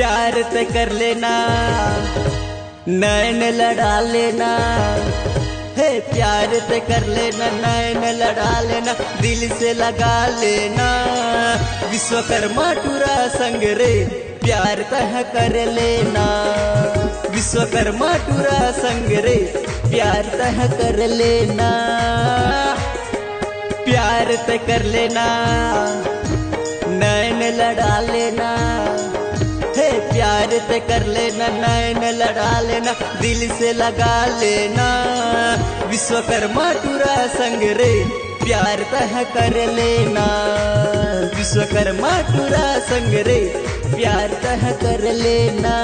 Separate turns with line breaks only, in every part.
प्यार ते कर लेना, नैन लड़ा लेना। हे प्यार ते कर लेना, नैन लड़ा लेना, दिल से लगा लेना। विश्वकर्मा टूरा संग रे प्यार तह कर लेना। विश्वकर्मा टूरा संग रे प्यार तह कर लेना। प्यार ते कर लेना, नैन लड़ा लेना। हे प्यार ते कर लेना, नैन लड़ा लेना, दिल से लगा लेना। विश्वकर्मा टूरा संग रे प्यार तह कर लेना। विश्वकर्मा टूरा संग रे प्यार तह कर लेना।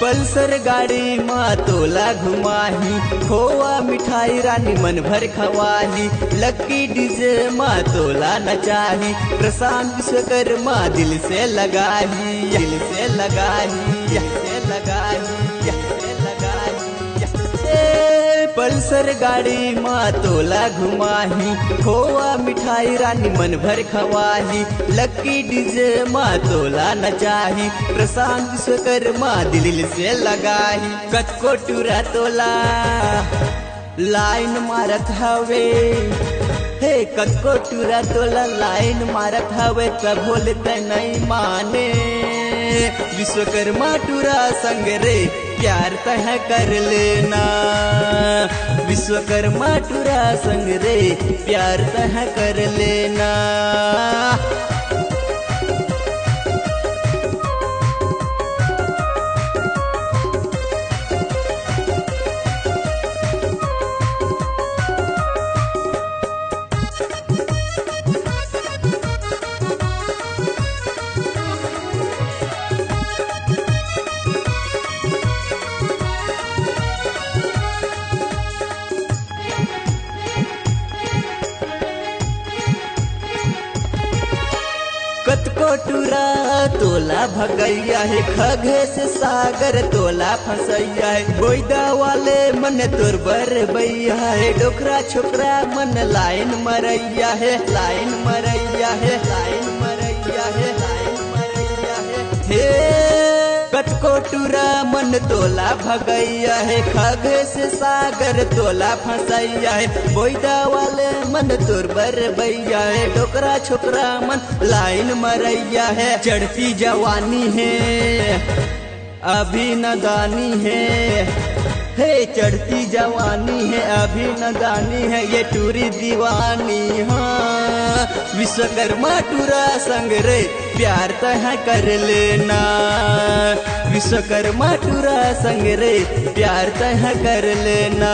पल्सर गाड़ी माँ तोला घुमाही, खोआ मिठाई रानी मन भर खवाही। लक्की डीजे माँ तोला नचाही, प्रशांत विश्वकर्मा दिल से लगाही। दिल से लगाही, दिल से लगाही, दिल से लगाही। पल्सर गाड़ी माँ तोला घुमाही, खोआ मिठाई रानी मन भर खवाही। लक्की डीजे माँ तोला नचाही, प्रशांत विश्वकर्मा दिल से लगाही। कतको टूरा तोला लाइन मारत हवे, हे कतको टूरा तोला लाइन मारत हवे, तब बोलते नहीं माने। विश्वकर्मा टूरा संग रे प्यार तह कर लेना। विश्वकर्मा टूरा संग रे प्यार तह कर लेना। कतको टूरा तोला भगैया है, खगे से सागर तोला फंसैया है। गोइदा वाले मन तोर बर बैया है, डोकरा छोकरा मन लाइन मरैया है। लाइन मरैया है, लाइन मरैया है, लाइन मरैया है। हे कतको टूरा मन तोला भगैया है, खगे से सागर तोला फंसैया है। बोइदा वाले मन तोर बर बैया है, डोकरा छोकरा मन लाइन मरैया है। चढ़ती जवानी है अभी नदानी है, हे चढ़ती जवानी है अभी नदानी है, ये टूरी दीवानी। हाँ विश्वकर्मा टूरा संग रे प्यार तह कर लेना। विश्वकर्मा टूरा संग रे प्यार तह कर लेना।